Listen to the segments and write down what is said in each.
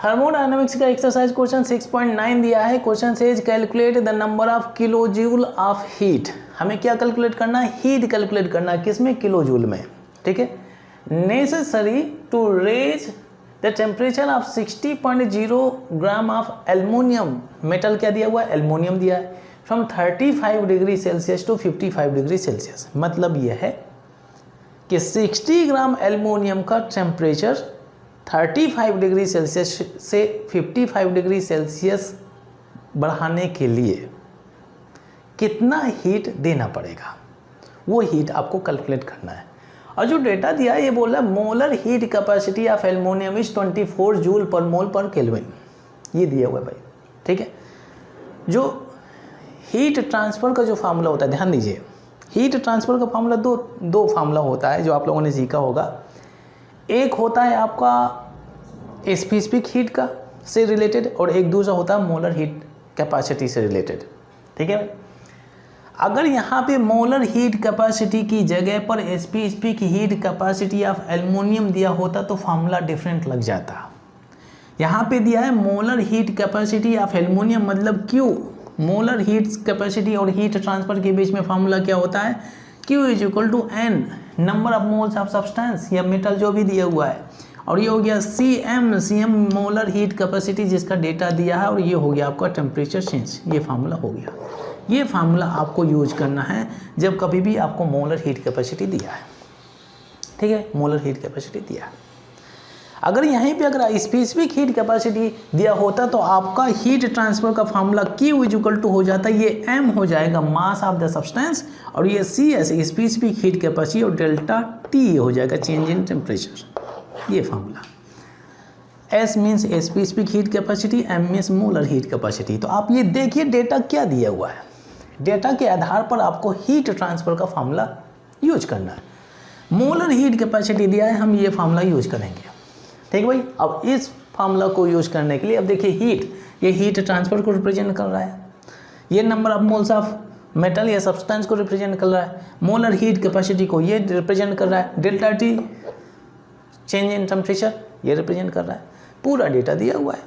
Thermodynamics का exercise question 6.9 दिया है। Question says calculate the number of kilo joule of heat. हमें क्या कैलकुलेट करना है? हीट कैलकुलेट करना है। किसमें? किलो जूल में। ठीक है। Necessary to raise the temperature of 60.0 gram of aluminium. Metal क्या दिया हुआ है? एल्युमिनियम दिया है। From 35 degree Celsius to 55 degree Celsius. मतलब यह है कि 60 ग्राम एल्युमिनियम का टेम्परेचर 35 डिग्री सेल्सियस से 55 डिग्री सेल्सियस बढ़ाने के लिए कितना हीट देना पड़ेगा, वो हीट आपको कैलकुलेट करना है। और जो डेटा दिया है ये बोल रहा है molar heat capacity of aluminium is 24 joule per mole पर केल्विन। ये दिया हुआ है भाई। ठीक है। जो हीट ट्रांसफ़र का जो फार्मूला होता है, ध्यान दीजिए, हीट ट्रांसफ़र का फार्मूला दो फार्मूला होता है जो आप लोगों ने सीखा होगा। एक होता है आपका स्पेसिफिक हीट का से रिलेटेड और एक दूसरा होता है मोलर हीट कैपेसिटी से रिलेटेड। ठीक है। अगर यहाँ पे मोलर हीट कैपेसिटी की जगह पर specific heat capacity of aluminium दिया होता तो फार्मूला डिफरेंट लग जाता। यहाँ पे दिया है molar heat capacity of aluminium, मतलब क्यू। मोलर हीट कैपेसिटी और हीट ट्रांसफर के बीच में फार्मूला क्या होता है? Q is equal to N, number of moles of substance या मेटल जो भी दिया हुआ है, और ये हो गया CM मोलर हीट कैपेसिटी जिसका डेटा दिया है, और ये हो गया आपका टेम्परेचर चेंज। ये फार्मूला हो गया। ये फार्मूला आपको यूज करना है जब कभी भी आपको मोलर हीट कैपेसिटी दिया है। ठीक है। मोलर हीट कैपेसिटी दिया है। अगर यहीं पे अगर स्पेसिफिक हीट कैपेसिटी दिया होता तो आपका हीट ट्रांसफर का formula Q is equal to हो जाता, ये M हो जाएगा मास ऑफ द सब्सटेंस, और ये CS स्पेसिफिक हीट कैपेसिटी, और डेल्टा T हो जाएगा चेंज इन टेम्परेचर। ये formula. S means specific heat capacity, M means molar heat capacity. तो आप ये देखिए डेटा क्या दिया हुआ है। डेटा के आधार पर आपको हीट ट्रांसफर का फार्मूला यूज करना है। मोलर हीट कैपेसिटी दिया है, हम ये फार्मूला यूज करेंगे। ठीक भाई। अब इस फार्मूला को यूज करने के लिए अब देखिए हीट, ये हीट ट्रांसफर को रिप्रेजेंट कर रहा है। ये number of moles of metal या सब्सटेंस को रिप्रेजेंट कर रहा है। मोलर हीट कैपेसिटी को ये रिप्रेजेंट कर रहा है। Delta T change in temperature ये रिप्रेजेंट कर रहा है। पूरा डेटा दिया हुआ है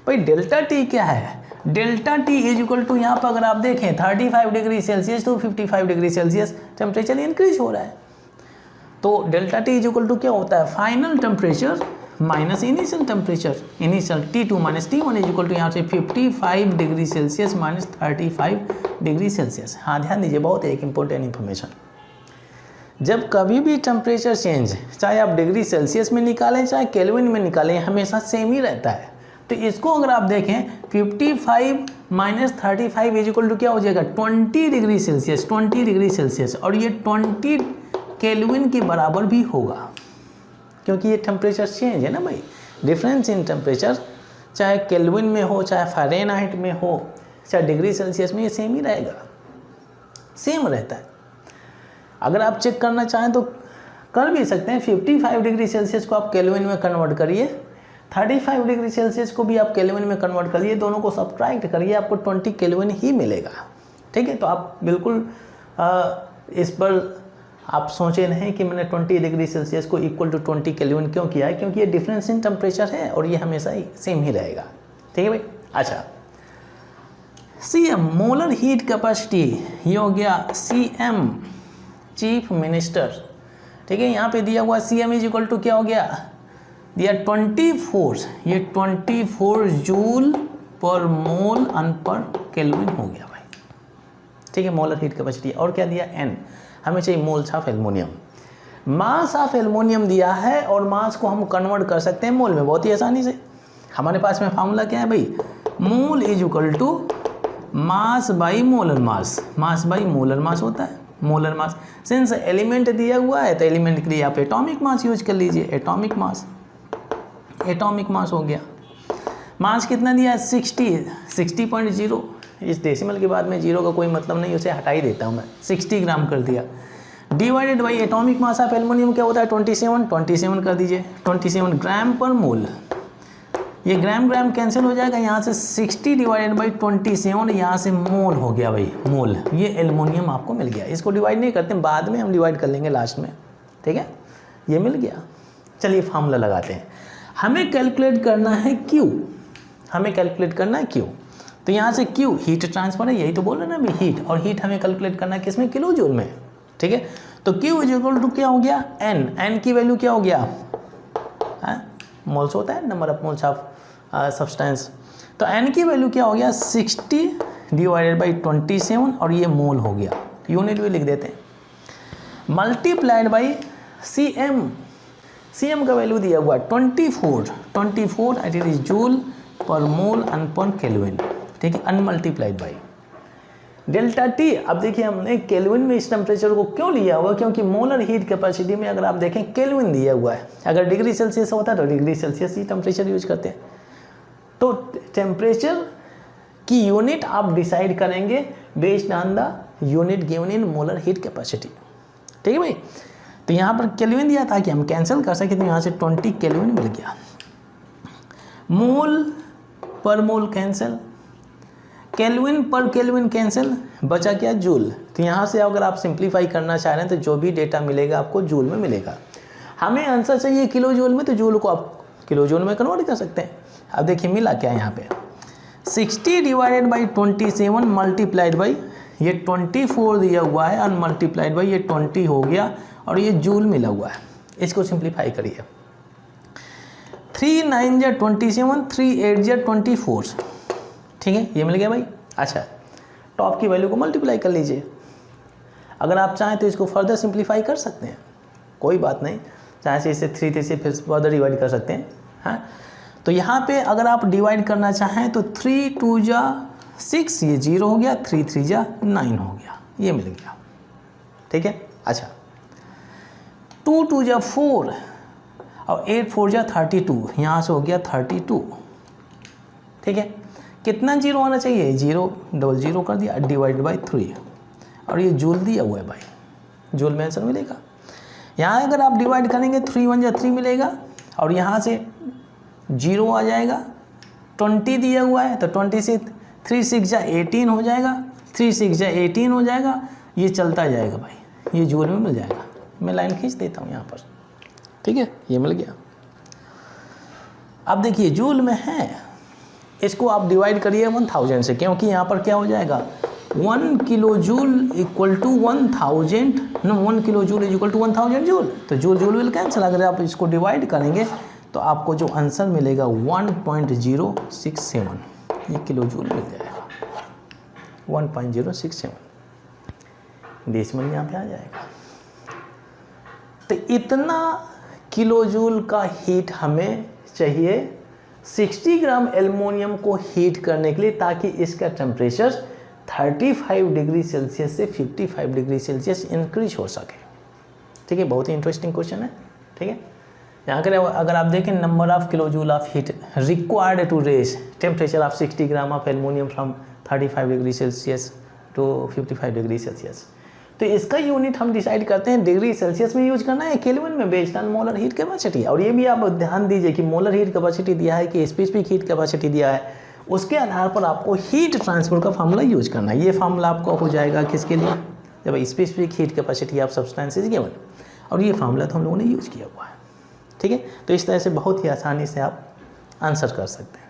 भाई। डेल्टा T क्या है? Delta T is equal to, यहाँ पर अगर आप देखें 35 degree Celsius to 55 degree Celsius temperature increase हो रहा है। तो delta T is equal to क्या होता है? Final temperature minus initial temperature. Initial T2 minus T1 is equal to यहाँ से 55 degree Celsius minus 35 degree Celsius. हाँ ध्यान दीजिए, बहुत एक इंपॉर्टेंट इन्फॉर्मेशन। जब कभी भी टेम्परेचर चेंज, चाहे आप डिग्री सेल्सियस में निकालें चाहे केल्विन में निकालें, हमेशा सेम ही रहता है। तो इसको अगर आप देखें 55 माइनस 35 इज इक्वल टू क्या हो जाएगा? 20 डिग्री सेल्सियस। 20 डिग्री सेल्सियस, और ये 20 केल्विन के बराबर भी होगा, क्योंकि ये टेम्परेचर चेंज है ना भाई। डिफरेंस इन टेम्परेचर चाहे केल्विन में हो, चाहे फ़ारेनहाइट में हो, चाहे डिग्री सेल्सियस में, ये सेम ही रहेगा, सेम रहता है। अगर आप चेक करना चाहें तो कर भी सकते हैं। 55 डिग्री सेल्सियस को आप केल्विन में कन्वर्ट करिए, 35 डिग्री सेल्सियस को भी आप केल्विन में कन्वर्ट करिए, दोनों को सब्ट्रैक्ट करिए, आपको 20 केल्विन ही मिलेगा। ठीक है। तो आप बिल्कुल इस पर आप सोचे नहीं कि मैंने 20 डिग्री सेल्सियस को इक्वल टू 20 केल्विन क्यों किया है, क्योंकि ये डिफरेंस इन टेम्परेचर है और ये हमेशा ही सेम ही रहेगा। ठीक है भाई। अच्छा, CM मोलर हीट कैपेसिटी, ये हो गया CM चीफ मिनिस्टर। ठीक है। यहाँ पे दिया हुआ CM इज इक्वल टू क्या हो गया? दिया 24, ये 24 जूल पर मोल अन पर केल्विन हो गया भाई। ठीक है। Molar heat capacity. और क्या दिया? N, हमें चाहिए moles of aluminium. Mass of aluminium दिया है और मास को हम कन्वर्ट कर सकते हैं मोल में बहुत ही आसानी से। हमारे पास में फार्मूला क्या है भाई? Mole is equal to mass by molar mass. Mass by molar mass होता है, मोलर मास। सिंस एलिमेंट दिया हुआ है तो एलिमेंट के लिए आप एटॉमिक मास यूज कर लीजिए। एटॉमिक मास, एटॉमिक मास हो गया। मास कितना दिया है? 60.0। इस डेसिमल के बाद में जीरो का कोई मतलब नहीं, उसे हटा ही देता हूँ मैं। 60 ग्राम कर दिया। Divided by atomic mass of aluminium क्या होता है? 27 कर दीजिए। 27 ग्राम पर मोल। ये ग्राम ग्राम कैंसिल हो जाएगा, यहाँ से 60 डिवाइडेड बाई 27, यहाँ से मोल हो गया भाई, मोल। ये एल्युमिनियम आपको मिल गया। इसको डिवाइड नहीं करते, बाद में हम डिवाइड कर लेंगे लास्ट में। ठीक है। ये मिल गया। चलिए फार्मूला लगाते हैं। हमें कैलकुलेट करना है Q, हमें कैलकुलेट करना है Q। तो यहाँ से Q हीट ट्रांसफर है, यही तो बोल रहे ना अभी हीट, और हीट हमें कैलकुलेट करना है किसमें, किलो जूल में, ठीक है। तो Q इज इक्वल टू क्या हो गया, N की वैल्यू क्या हो गया, मोल्स होता है, number of moles of substance. तो N की वैल्यू क्या हो गया 60 डिवाइडेड बाई 27 और ये मोल हो गया, यूनिट भी लिख देते हैं, मल्टीप्लाइड बाई CM का वैल्यू दिया हुआ 24 इट इज जूल पर मोल अन पर केल्विन, ठीक है, अनमल्टीप्लाइड बाई डेल्टा T। अब देखिए हमने केल्विन में इस टेम्परेचर को क्यों लिया हुआ, क्योंकि मोलर हीट कैपेसिटी में अगर आप देखें केल्विन दिया हुआ है, अगर डिग्री सेल्सियस होता है तो डिग्री सेल्सियस ही टेम्परेचर यूज करते हैं। तो टेम्परेचर की यूनिट आप डिसाइड करेंगे based on the unit given in molar heat capacity, ठीक है भाई। तो यहाँ पर केल्विन दिया ताकि हम कैंसिल कर सकें, तो यहाँ से 20 केल्विन मिल गया, mole per mole cancel, kelvin per kelvin cancel, बचा क्या जूल। तो यहाँ से अगर आप सिंप्लीफाई करना चाह रहे हैं तो जो भी डेटा मिलेगा आपको जूल में मिलेगा। हमें आंसर चाहिए किलो जूल में, तो जूल को आप किलो जूल में कन्वर्ट कर सकते हैं। अब देखिए मिला क्या यहाँ पे 60 डिवाइडेड बाई 27 मल्टीप्लाइड बाई ये 24 दिया हुआ है, अनमल्टीप्लाइड बाई ये 20 हो गया और ये जूल मिला हुआ है। इसको सिंप्लीफाई करिए, 3 9 जा 27, 3 8 जा 24, ठीक है, ये मिल गया भाई। अच्छा, टॉप की वैल्यू को मल्टीप्लाई कर लीजिए, अगर आप चाहें तो इसको फर्दर सिंप्लीफाई कर सकते हैं, कोई बात नहीं, चाहे से इसे 3 से फिर फर्दर डिवाइड कर सकते हैं। हाँ, तो यहाँ पे अगर आप डिवाइड करना चाहें तो 3 2 जा 6, ये 0 हो गया, 3 3 जा 9 हो गया, ये मिल गया, ठीक है। अच्छा, 2 2 जा 4 और 8 4 जा 32, यहाँ से हो गया 32, ठीक है। कितना जीरो आना चाहिए, 0 डबल 0 कर दिया, डिवाइड बाई 3 और ये जूल दिया हुआ है भाई, जूल में आंसर मिलेगा। यहाँ अगर आप डिवाइड करेंगे 3 1 जा 3 मिलेगा और यहाँ से 0 आ जाएगा, 20 दिया हुआ है तो 20 से 3 6 जा 18 हो जाएगा, 3 6 जा 18 हो जाएगा, ये चलता जाएगा भाई, ये जूल में मिल जाएगा। मैं लाइन खींच देता हूँ यहाँ पर, ठीक है, ये मिल गया। अब देखिए जूल में है, इसको आप डिवाइड करिए 1000 से, क्योंकि यहाँ पर क्या हो जाएगा 1 kilo joule equal to 1000, 1 kilo joule is equal to 1000 joule, तो जूल जूल विल कैंसिल। अगर आप इसको डिवाइड करेंगे तो आपको जो आंसर मिलेगा 1.067, ये किलो जूल मिल जाएगा, 1.067 डेसिमल यहाँ पे आ जाएगा। तो इतना किलो जूल का हीट हमें चाहिए 60 ग्राम एल्युमिनियम को हीट करने के लिए, ताकि इसका टेम्परेचर 35 डिग्री सेल्सियस से 55 डिग्री सेल्सियस इंक्रीज हो सके, ठीक है। बहुत ही इंटरेस्टिंग क्वेश्चन है, ठीक है। यहाँ कर अगर आप देखें number of kilo joule of heat required to raise temperature of 60 gram of aluminium from 35 degree Celsius to 55 degree Celsius, तो इसका यूनिट हम डिसाइड करते हैं डिग्री सेल्सियस में यूज करना है, केल्विन में based on molar heat capacity. और ये भी आप ध्यान दीजिए कि मोलर हीट कैपेसिटी दिया है कि स्पेसिफिक हीट कैपेसिटी दिया है, उसके आधार पर आपको हीट ट्रांसफर का फार्मूला यूज करना है। ये फार्मूला आपको हो जाएगा किसके लिए, जब specific heat capacity of substance is given, और ये फार्मूला तो हम लोगों ने यूज किया हुआ है, ठीक है। तो इस तरह से बहुत ही आसानी से आप आंसर कर सकते हैं।